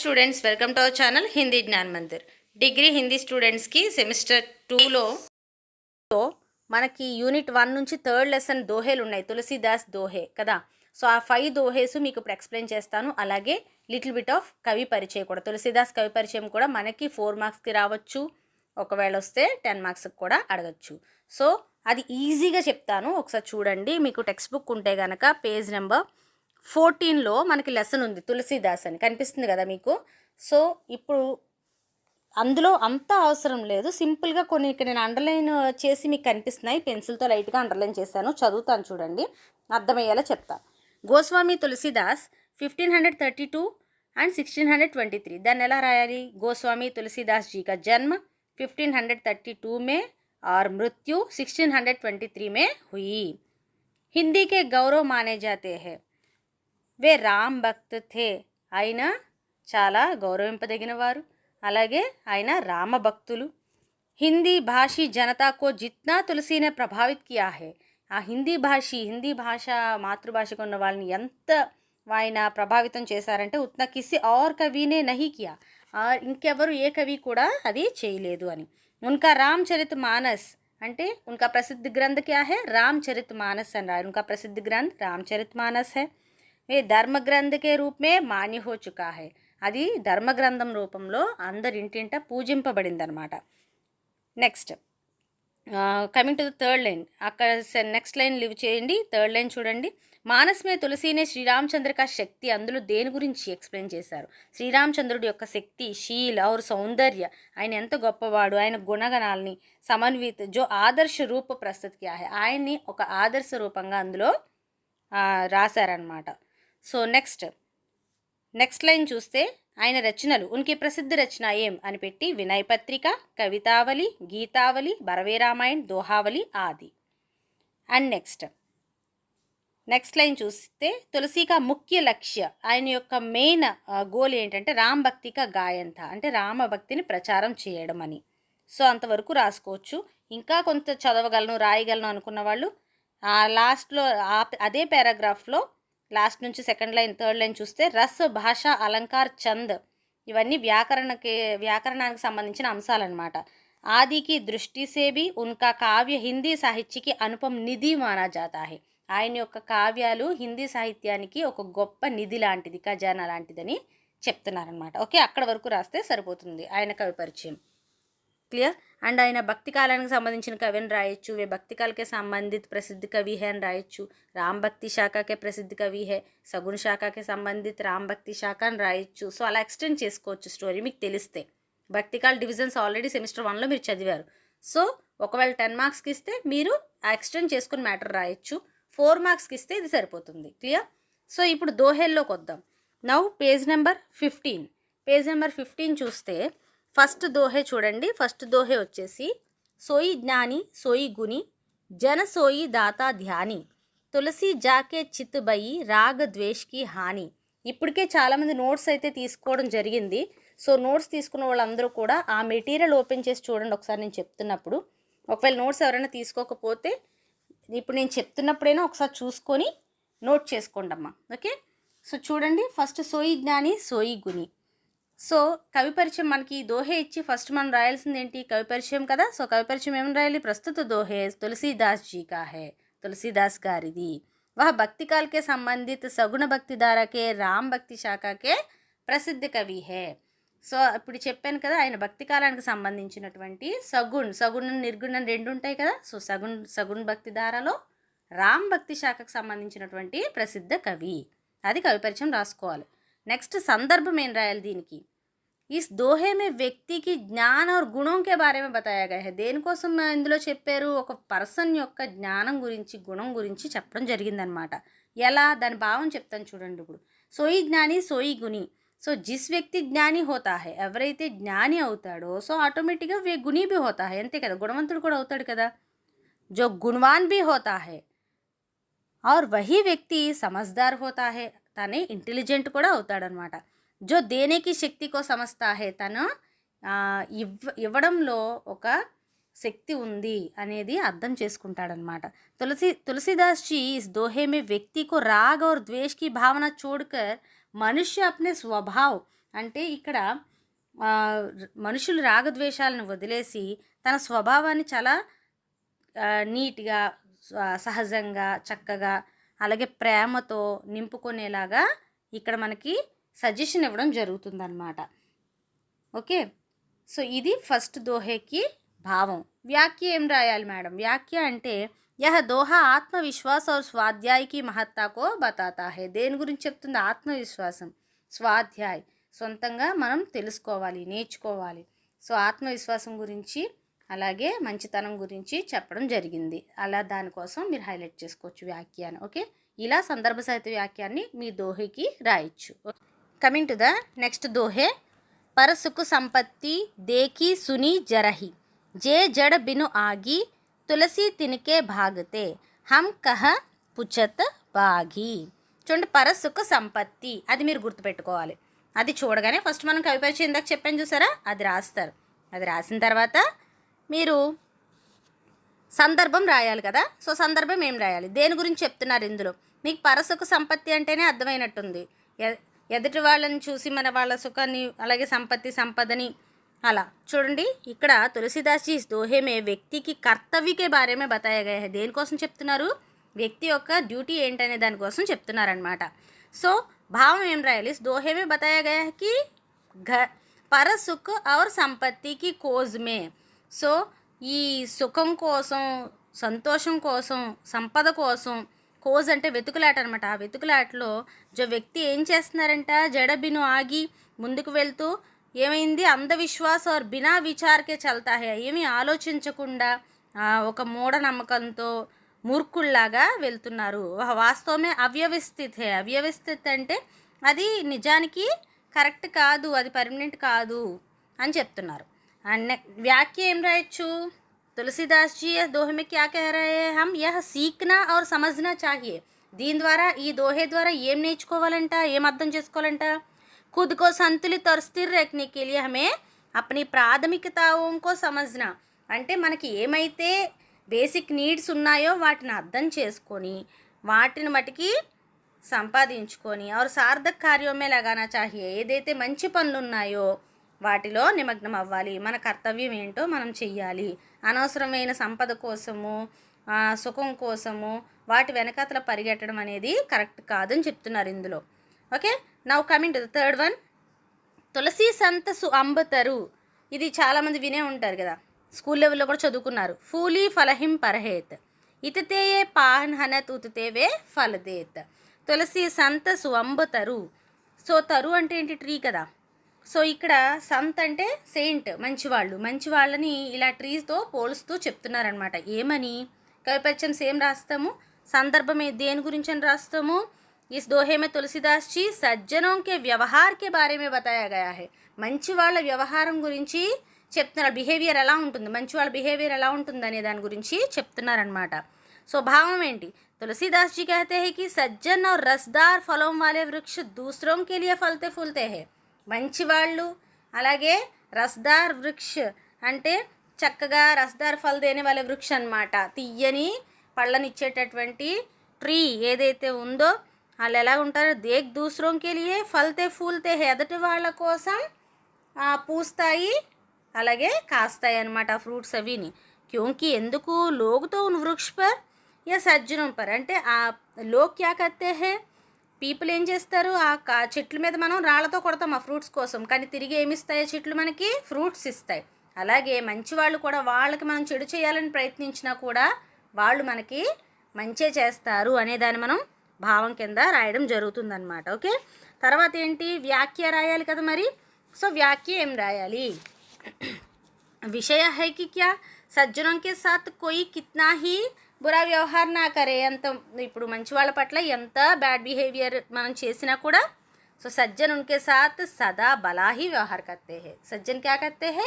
Students, welcome to our channel Hindi Gyan Mandir. Degree Hindi స్టూడెంట్స్కి semester 2లో మనకి యూనిట్ 1 నుంచి థర్డ్ లెసన్ దోహేలు ఉన్నాయి. తులసీదాస్ దోహే కదా. సో ఆ 5 దోహేస్ మీకు ఇప్పుడు ఎక్స్ప్లెయిన్ చేస్తాను. అలాగే లిటిల్ బిట్ ఆఫ్ కవి పరిచయం కూడా, తులసీదాస్ కవి పరిచయం కూడా మనకి 4 మార్క్స్కి రావచ్చు. ఒకవేళ వస్తే 10 మార్క్స్కి కూడా అడగచ్చు. సో అది ఈజీగా చెప్తాను, ఒకసారి చూడండి. మీకు టెక్స్ట్ బుక్ ఉంటే కనుక పేజ్ నెంబర్ 14లో మనకి లెసన్ ఉంది, తులసీదాస్ అని కనిపిస్తుంది కదా మీకు. సో ఇప్పుడు అందులో అంత అవసరం లేదు, సింపుల్గా కొన్ని ఇక్కడ నేను అండర్లైన్ చేసి మీకు కనిపిస్తున్నాయి. పెన్సిల్తో లైట్గా అండర్లైన్ చేశాను, చదువుతాను చూడండి, అర్థమయ్యేలా చెప్తా. గోస్వామి తులసీదాస్ 1532 అండ్ 1623. దాన్ని ఎలా రాయాలి? గోస్వామి తులसीदास जी का जन्म 1532 में और मृत्यु 1623 में हुई. हिंदी के गौरव माने जाते हैं. वे राम भक्त थे. ఆయన చాలా గౌరవింపదగినవారు, అలాగే ఆయన రామభక్తులు. హిందీ భాషీ జనతా కో జిత్నా తులసి నే ప్రభావిత్ కియా హై. ఆ హిందీ భాష మాతృభాషకు ఉన్న వాళ్ళని ఎంత ఆయన ప్రభావితం చేశారంటే ఉత్నా కిసి ఔర్ కవినే నహీ కియా, ఇంకెవరు ఏ కవి కూడా అది చేయలేదు అని. ఉన్కా రామచరిత్ మానస్ అంటే ఉన్కా ప్రసిద్ధ గ్రంథ క్యా హై? రామచరిత్ మానస్ అని రాయారు. ఉన్కా ప్రసిద్ధ గ్రంథ రామచరిత్ మానస్ హై. వే ధర్మ గ్రంథ కే రూప్ మే మాన్య హో చుకా హై. అది ధర్మగ్రంథం రూపంలో అందరింటింట పూజింపబడిందనమాట. Next coming to the third line, అక్కడ నెక్స్ట్ లైన్ లివ్ చేయండి. థర్డ్ లైన్ చూడండి. మానస్ మే తులసీనే శ్రీరామచంద్ర కా శక్తి. అందులో దేని గురించి ఎక్స్ప్లెయిన్ చేశారు? శ్రీరామచంద్రుడి యొక్క శక్తి, శీల్ ఔర్ సౌందర్య, ఆయన ఎంత గొప్పవాడు, ఆయన గుణగణాలని సమన్విత జో ఆదర్శ రూప ప్రస్తుత్ కియా హై. ఆయన్ని ఒక ఆదర్శ రూపంగా అందులో రాశారనమాట. సో నెక్స్ట్ లైన్ చూస్తే ఆయన రచనలు, ఉనికి ప్రసిద్ధ రచన ఏం అని పెట్టి వినయ పత్రిక, కవితావళి, గీతావళి, బరవే రామాయణ్, దోహావళి ఆది. అండ్ నెక్స్ట్ లైన్ చూస్తే తులసి కా ముఖ్య లక్ష్య, ఆయన యొక్క మెయిన్ గోల్ ఏంటంటే రామ్ భక్తి కా గాయన్ థా, అంటే రామభక్తిని ప్రచారం చేయడం అని. సో అంతవరకు రాసుకోవచ్చు. ఇంకా కొంత చదవగలను రాయగలను అనుకున్న వాళ్ళు లాస్ట్లో అదే పారాగ్రాఫ్లో లాస్ట్ నుంచి సెకండ్ లైన్ థర్డ్ లైన్ చూస్తే రస్, భాష, అలంకార్, చంద్, ఇవన్నీ వ్యాకరణానికి సంబంధించిన అంశాలన్నమాట. ఆదికి దృష్టి సే భీ ఉన్కా కావ్య హిందీ సాహిత్యకి అనుపమ్ నిధి మానా జాతా హై. ఆయన యొక్క కావ్యాలు హిందీ సాహిత్యానికి ఒక గొప్ప నిధి లాంటిది, ఖజానా లాంటిదని చెప్తున్నారనమాట. ఓకే, అక్కడ వరకు రాస్తే సరిపోతుంది ఆయన కవి పరిచయం. క్లియర్. అండ్ ఆయన భక్తి కాలానికి సంబంధించిన కవిని రాయొచ్చు. వే భక్తి కాలకే సంబంధిత ప్రసిద్ధ కవి హై అని రాయొచ్చు. రామ్ భక్తి శాఖకే ప్రసిద్ధ కవి హై, సగుణ శాఖకే సంబంధిత రామ్ భక్తి శాఖ అని రాయొచ్చు. సో అలా ఎక్స్టెండ్ చేసుకోవచ్చు స్టోరీ మీకు తెలిస్తే. భక్తికాల డివిజన్స్ ఆల్రెడీ సెమిస్టర్ 1లో మీరు చదివారు. సో ఒకవేళ 10 మార్క్స్కి ఇస్తే మీరు ఎక్స్టెండ్ చేసుకుని మ్యాటర్ రాయొచ్చు. 4 మార్క్స్కి ఇస్తే ఇది సరిపోతుంది. క్లియర్. సో ఇప్పుడు దోహేల్లోకి వద్దాం. నౌ పేజ్ నెంబర్ 15 చూస్తే ఫస్ట్ దోహే చూడండి. ఫస్ట్ దోహే వచ్చేసి సోయి జ్ఞాని సోయి గుని జన సోయి దాతా ధ్యాని తులసి జాకే చిత్ బయి రాగ ద్వేష్కి హాని. ఇప్పటికే చాలామంది నోట్స్ అయితే తీసుకోవడం జరిగింది. సో నోట్స్ తీసుకున్న వాళ్ళందరూ కూడా ఆ మెటీరియల్ ఓపెన్ చేసి చూడండి ఒకసారి నేను చెప్తున్నప్పుడు. ఒకవేళ నోట్స్ ఎవరైనా తీసుకోకపోతే ఇప్పుడు నేను చెప్తున్నప్పుడైనా ఒకసారి చూసుకొని నోట్ చేసుకోండి అమ్మా. ఓకే, సో చూడండి. ఫస్ట్ సోయి జ్ఞాని సోయి గుని. సో కవి పరిచయం మనకి దోహే ఇచ్చి ఫస్ట్ మనం రాయాల్సింది ఏంటి? కవి పరిచయం కదా. సో కవి పరిచయం ఏమని రాయాలి? ప్రస్తుత దోహే తులసీదాస్ జీ కా హై, తులసీదాస్ గారిది. వహ భక్తి కాలకే సంబంధిత సగుణ భక్తి ధారాకే రామ్ భక్తి శాఖకే ప్రసిద్ధ కవి హై. సో ఇప్పుడు చెప్పాను కదా, ఆయన భక్తి కాలానికి సంబంధించినటువంటి సగుణం నిర్గుణం 2 ఉంటాయి కదా. సో సగుణ భక్తి ధారలో రామ్ భక్తి శాఖకు సంబంధించినటువంటి ప్రసిద్ధ కవి, అది కవి పరిచయం రాసుకోవాలి. నెక్స్ట్ సందర్భం ఏం రాయాలి దీనికి? ఇస్ దోహే మే వ్యక్తికి జ్ఞాన और గుణం కే బారే మే బతాయా గయా హై. దేనికోసం ఇందులో చెప్పారు? ఒక పర్సన్ యొక్క జ్ఞానం గురించి, గుణం గురించి చెప్పడం జరిగిందనమాట. ఎలా? దాని భావం చెప్తాను చూడండి. ఇప్పుడు సోయి జ్ఞాని సోయి గుని. సో జిస్ వ్యక్తి జ్ఞాని హోతా హై, ఎవరైతే జ్ఞాని అవుతాడో సో ఆటోమేటిక్గా వే గుణి భీ హోతా హై, అంతే కదా, గుణవంతుడు కూడా అవుతాడు కదా. జో గుణవాన్ భీ హోతా హై और वही వ్యక్తి సమజ్దార్ హోతా హై, తనే ఇంటెలిజెంట్ కూడా అవుతాడనమాట. జో దేనేకి శక్తికో సమజ్తా హై, తను ఇవ్వడంలో ఒక శక్తి ఉంది అనేది అర్థం చేసుకుంటాడనమాట. तुलसीदास जी इस दोहे में व्यक्ति को राग और द्वेष की भावना छोड़कर मनुष्य अपने स्वभाव అంటే ఇక్కడ మనుషులు రాగద్వేషాలను వదిలేసి తన స్వభావాన్ని చాలా నీట్గా, సహజంగా, చక్కగా, అలాగే ప్రేమతో నింపుకునేలాగా ఇక్కడ మనకి సజెషన్ ఇవ్వడం జరుగుతుందన్నమాట. ఓకే, సో ఇది ఫస్ట్ దోహేకి భావం. వ్యాఖ్య ఏం రాయాలి మేడం? వ్యాఖ్య అంటే యహ దోహా ఆత్మవిశ్వాస్ और स्वाध्याय की महत्ता को बताता है. దేని గురించి చెప్తుంది? ఆత్మవిశ్వాసం, స్వాధ్యాయ్, సొంతంగా మనం తెలుసుకోవాలి, నేర్చుకోవాలి. సో ఆత్మవిశ్వాసం గురించి అలాగే మంచితనం గురించి చెప్పడం జరిగింది. అలా దానికోసం మీరు హైలైట్ చేసుకోవచ్చు వ్యాఖ్యాన్ని. ఓకే, ఇలా సందర్భ సహిత వ్యాఖ్యాన్ని మీ దోహేకి రాయొచ్చు. కమింగ్ టు ద నెక్స్ట్ దోహే. परसुख संपत्ति देखी सुनी जरही, जे जड़ बिनु आगी, तुलसी तिनके भागते, हम कह పుచ్చత్ బాగి. చూడండి, పరసుఖ సంపత్తి అది మీరు గుర్తుపెట్టుకోవాలి. అది చూడగానే ఫస్ట్ మనం కవి పరిచయం ఇందాక చెప్పాను చూసారా, అది రాస్తారు. అది రాసిన తర్వాత మీరు సందర్భం రాయాలి కదా. సో సందర్భం ఏం రాయాలి, దేని గురించి చెప్తున్నారు ఇందులో? మీకు పరసుఖ సంపత్తి అంటేనే అర్థమైనట్టుంది. ఎదుటి వాళ్ళని చూసి మన వాళ్ళ సుఖాన్ని, అలాగే సంపదని అలా చూడండి. ఇక్కడ తులసిదాస్ జీ ఇస్ దోహే మే వ్యక్తికి కర్తవ్యకే బారేమే బతాయా గయా హై. దేనికోసం చెప్తున్నారు? వ్యక్తి యొక్క డ్యూటీ ఏంటనే దానికోసం చెప్తున్నారనమాట. సో భావం ఏం రాయాలి? దోహే మే బతాయా గయా హై కి పర సుఖ और సంపత్తికి కోజ్ మే. సో ఈ సుఖం కోసం, సంతోషం కోసం, సంపద కోసం, కోజ్ అంటే వెతుకులాట అనమాట. ఆ వెతుకులాటలో వ్యక్తి ఏం చేస్తున్నారంట? జడబిను ఆగి ముందుకు వెళ్తూ ఏమైంది? అంధవిశ్వాస और బినా విచారకే చల్తా హై. ఏమీ ఆలోచించకుండా ఒక మూఢనమ్మకంతో మూర్ఖుల్లాగా వెళ్తున్నారు. వాస్తవమే అవ్యవస్థిత్ హే. అవ్యవస్థిత్ అంటే అది నిజానికి కరెక్ట్ కాదు, అది పర్మనెంట్ కాదు అని చెప్తున్నారు. అండ్ వ్యాఖ్య ఏం రాయొచ్చు? तुलसीदास जी दोहे में क्या कह रहे हैं? हम यह सीखना और समझना चाहिए. దీని ద్వారా, ఈ దోహే ద్వారా ఏం నేర్చుకోవాలంట, ఏం అర్థం చేసుకోవాలంట? खुद को संतुलित और स्थिर रखने के लिए हमें अपनी प्राथमिकताओं को समझना. అంటే మనకి ఏమైతే బేసిక్ నీడ్స్ ఉన్నాయో వాటిని అర్థం చేసుకొని వాటిని మటుకి సంపాదించుకొని और सार्थक कार्यों में लगाना चाहिए. ఏదైతే మంచి పనులు ఉన్నాయో వాటిలో నిమగ్నం అవ్వాలి. మన కర్తవ్యం ఏంటో మనం చెయ్యాలి. అనవసరమైన సంపద కోసము, సుఖం కోసము వాటి వెనకాతల పరిగెట్టడం అనేది కరెక్ట్ కాదని చెప్తున్నారు ఇందులో. Okay, now coming to the third one. తులసి సంత సు అంబతరు. ఇది చాలామంది వినే ఉంటారు కదా, స్కూల్ లెవెల్లో కూడా చదువుకున్నారు. ఫూలి ఫలహిం పరహేత్, ఇతతే పాహన్ హనత్ ఉతితేవే ఫలదేత్. తులసి సంత సు అంబతరు. సో తరు అంటే ఏంటి? ట్రీ కదా. సో ఇక్కడ సంత్ అంటే సెయింట్, మంచివాళ్ళని ఇలా ట్రీస్తో పోలుస్తూ చెప్తున్నారనమాట. ఏమని? కవిపరిచయం సేమ్ రాస్తాము, సందర్భం దేని గురించి అని రాస్తాము. ఇస్ దోహే మే తులసిదాస్ జీ సజ్జనోం కే వ్యవహార్ కే బారే మే బతాయా గయా హై. మంచి వాళ్ళ వ్యవహారం గురించి చెప్తున్నారు. బిహేవియర్ ఎలా ఉంటుంది, మంచి వాళ్ళ బిహేవియర్ ఎలా ఉంటుంది అనే దాని గురించి చెప్తున్నారనమాట. సో భావం ఏంటి? तुलसीदास जी कहते हैं कि सज्जन और रसदार फलों वाले वृक्ष दूसरों के लिए फलते फूलते हैं. మంచివాళ్ళు అలాగే రస్దార్ వృక్ష అంటే చక్కగా రస్దార్ ఫల్ దేనే వాళ్ళ వృక్ష అనమాట. తీయని పళ్ళనిచ్చేటటువంటి ట్రీ ఏదైతే ఉందో వాళ్ళు ఎలా ఉంటారు? దేక్ దూసరోంకే లియే ఫల్తే ఫూల్తే హే. ఎదటి వాళ్ళ కోసం పూస్తాయి అలాగే కాస్తాయి అనమాట ఫ్రూట్స్ అవిని. క్యోంకి ఎందుకు? లోగుతో ఉన్ వృక్ష పర్ యా సజ్జనం పర్. అంటే ఆ లోగ్ క్యా కర్తే హే, పీపుల్ ఏం చేస్తారు? ఆ చెట్ల మీద మనం రాళ్లతో కొడతాం ఆ ఫ్రూట్స్ కోసం, కానీ తిరిగి ఏమిస్తాయి చెట్లు? మనకి ఫ్రూట్స్ ఇస్తాయి. అలాగే మంచి వాళ్ళు కూడా వాళ్ళకి మనం చెడు చేయాలని ప్రయత్నించినా కూడా వాళ్ళు మనకి మంచే చేస్తారు అనేదాన్ని మనం భావం కింద రాయడం జరుగుతుందన్నమాట. ఓకే, తర్వాత ఏంటి? వ్యాఖ్య రాయాలి కదా మరి. సో వ్యాఖ్య ఏం రాయాలి? విషయ హై కి క్యా సజ్జనం కే సాత్ కోయి కిత్నా హీ బురా వ్యవహార్ నా కరే. ఎంత ఇప్పుడు మంచి వాళ్ళ పట్ల ఎంత బ్యాడ్ బిహేవియర్ మనం చేసినా కూడా, సో సజ్జన్ ఉన్కే సాత్ సదా బలా హీ వ్యవహార్ కర్తే హే. సజ్జన్ క్యా కర్తే హే?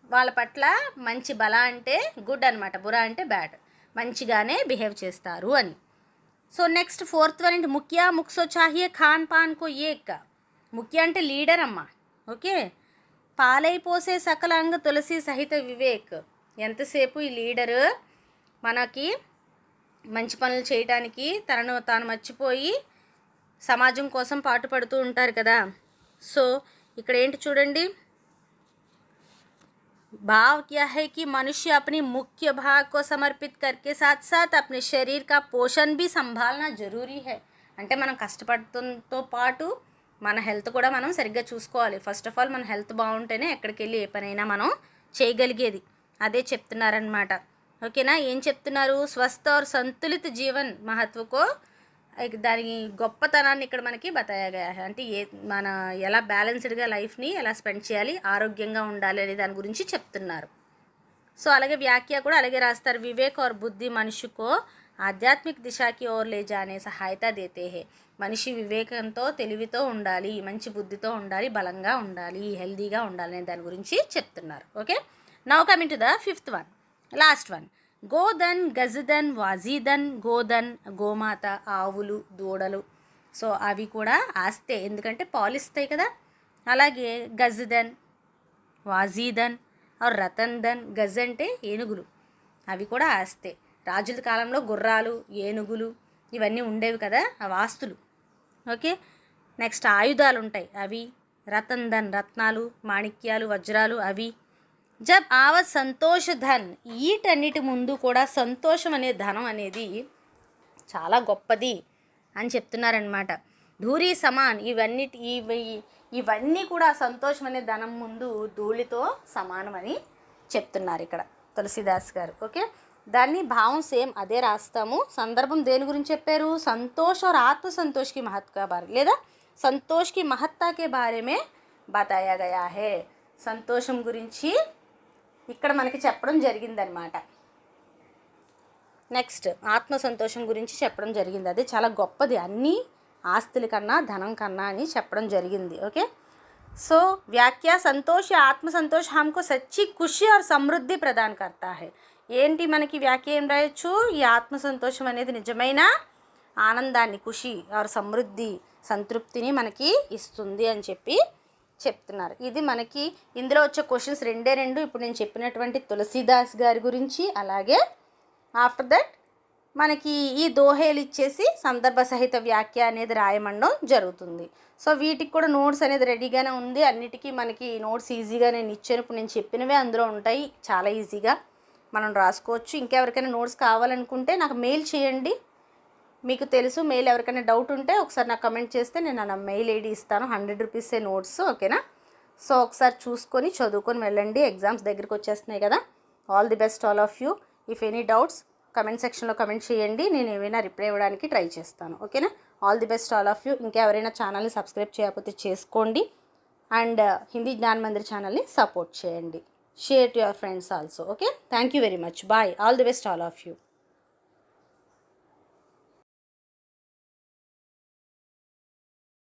వాళ్ళ పట్ల మంచి, బలా అంటే గుడ్ అనమాట, బురా అంటే బ్యాడ్, మంచిగానే బిహేవ్ చేస్తారు అని. సో నెక్స్ట్ ఫోర్త్ వన్ ఏంటి? ముఖ్య ముక్సో చాహియే ఖాన్ పాన్ కో ఏక్. ముఖ్య అంటే లీడర్ అమ్మ. ఓకే, పాలైపోసే సకల అంగ తులసి సహిత వివేక్. ఎంతసేపు ఈ లీడరు మనకి మంచి పనులు చేయడానికి తాను మర్చిపోయి సమాజం కోసం పాటుపడుతూ ఉంటారు కదా. సో ఇక్కడ ఏంటి చూడండి, भाव क्या है कि मनुष्य अपनी मुख्य भाग को समर्पित करके साथ साथ अपने शरीर का पोषण भी संभालना जरूरी है. అంటే మనం కష్టపడటంతో పాటు మన హెల్త్ కూడా మనం సరిగ్గా చూసుకోవాలి. ఫస్ట్ ఆఫ్ ఆల్ మన హెల్త్ బాగుంటేనే ఎక్కడికి వెళ్ళి ఏ పనైనా మనం చేయగలిగేది. అదే చెప్తున్నారనమాట. ఓకేనా. ఏం చెప్తున్నారు, స్వస్థ और संतुलित जीवन महत्व को దాని గొప్పతనాన్ని ఇక్కడ మనకి బతాయా గయా హై. అంటే మన ఎలా బ్యాలెన్స్డ్గా లైఫ్ని ఎలా స్పెండ్ చేయాలి, ఆరోగ్యంగా ఉండాలి అనే దాని గురించి చెప్తున్నారు. సో అలాగే వ్యాఖ్య కూడా అలాగే రాస్తారు, వివేక్ और बुद्धि మనిషి को ఆధ్యాత్మిక దిశాకి ఓర్ లే జానే సహాయత దేతే హే. మనిషి వివేకంతో తెలివితో ఉండాలి, మంచి బుద్ధితో ఉండాలి, బలంగా ఉండాలి, హెల్దీగా ఉండాలి అనే దాని గురించి చెప్తున్నారు. Okay. Now coming to the 5th one, last one. గోధన్, గజదన్, వాజీదన్. గోధన్ గోమాత, ఆవులు, దూడలు. సో అవి కూడా ఆస్తే, ఎందుకంటే పాలిస్తాయి కదా. అలాగే గజదన్, వాజీదన్ ఆర్ రతన్దన్. గజ్ అంటే ఏనుగులు, అవి కూడా ఆస్తే. రాజుల కాలంలో గుర్రాలు, ఏనుగులు ఇవన్నీ ఉండేవి కదా, అవి ఆస్తులు. ఓకే. నెక్స్ట్ ఆయుధాలు ఉంటాయి, అవి. రతన్దన్ రత్నాలు, మాణిక్యాలు, వజ్రాలు అవి. జబ్ ఆవత్ సంతోష ధన్, వీటన్నిటి ముందు కూడా సంతోషం అనే ధనం అనేది చాలా గొప్పది అని చెప్తున్నారనమాట. ధూరి సమాన్, ఇవన్నీ కూడా సంతోషం అనే ధనం ముందు ధూళితో సమానమని చెప్తున్నారు ఇక్కడ తులసిదాస్ గారు. ఓకే. దాన్ని భావం సేమ్ అదే రాస్తాము. సందర్భం దేని గురించి చెప్పారు, సంతోష్ और ఆత్మ సంతోష్ కి महत्व का बारे లేదా సంతోష్ కి महत्ता के बारे में बताया गया है. సంతోషం గురించి ఇక్కడ మనకి చెప్పడం జరిగిందనమాట. నెక్స్ట్ ఆత్మ సంతోషం గురించి చెప్పడం జరిగింది. అది చాలా గొప్పది, అన్ని ఆస్తుల కన్నా ధనం కన్నా అని చెప్పడం జరిగింది. ఓకే. సో వ్యాఖ్య, సంతోష ఆత్మ సంతోష हमको सच्ची खुशी और समृद्धि प्रदान करता है. ఏంటి మనకి వ్యాఖ్య ఏం రాయొచ్చు, ఈ ఆత్మ సంతోషం అనేది నిజమైన ఆనందాన్ని, ఖుషి ఆర్ సమృద్ధి, సంతృప్తిని మనకి ఇస్తుంది అని చెప్పి చెప్తున్నారు. ఇది మనకి ఇందులో వచ్చే క్వశ్చన్స్ రెండే రెండు. ఇప్పుడు నేను చెప్పినటువంటి తులసీదాస్ గారి గురించి, అలాగే ఆఫ్టర్ దట్ మనకి ఈ దోహేలు ఇచ్చేసి సందర్భ సహిత వ్యాఖ్య అనేది రాయమండం జరుగుతుంది. సో వీటికి కూడా నోట్స్ అనేది రెడీగానే ఉంది. అన్నిటికీ మనకి నోట్స్ ఈజీగా నేను ఇచ్చాను. ఇప్పుడు నేను చెప్పినవే అందులో ఉంటాయి, చాలా ఈజీగా మనం రాసుకోవచ్చు. ఇంకెవరికైనా నోట్స్ కావాలనుకుంటే నాకు మెయిల్ చేయండి. మీకు తెలుసు, మెయిల్ ఎవరికైనా డౌట్ ఉంటే ఒకసారి నాకు కమెంట్ చేస్తే నేను నా మెయిల్ ఐడి ఇస్తాను. 100 రూపీసే నోట్స్. ఓకేనా. సో ఒకసారి చూసుకొని చదువుకొని వెళ్ళండి, ఎగ్జామ్స్ దగ్గరికి వచ్చేస్తున్నాయి కదా. All the best all of you. If any doubts comment సెక్షన్లో కమెంట్ చేయండి, నేను ఏమైనా రిప్లై ఇవ్వడానికి ట్రై చేస్తాను. ఓకేనా. All the best all of you. ఇంకా ఎవరైనా ఛానల్ని సబ్స్క్రైబ్ చేయకపోతే చేసుకోండి, అండ్ హిందీ జ్ఞాన్ మందిర్ ఛానల్ని సపోర్ట్ చేయండి. Share to your friends also. Okay. Thank you very much. Bye. All the best all of you.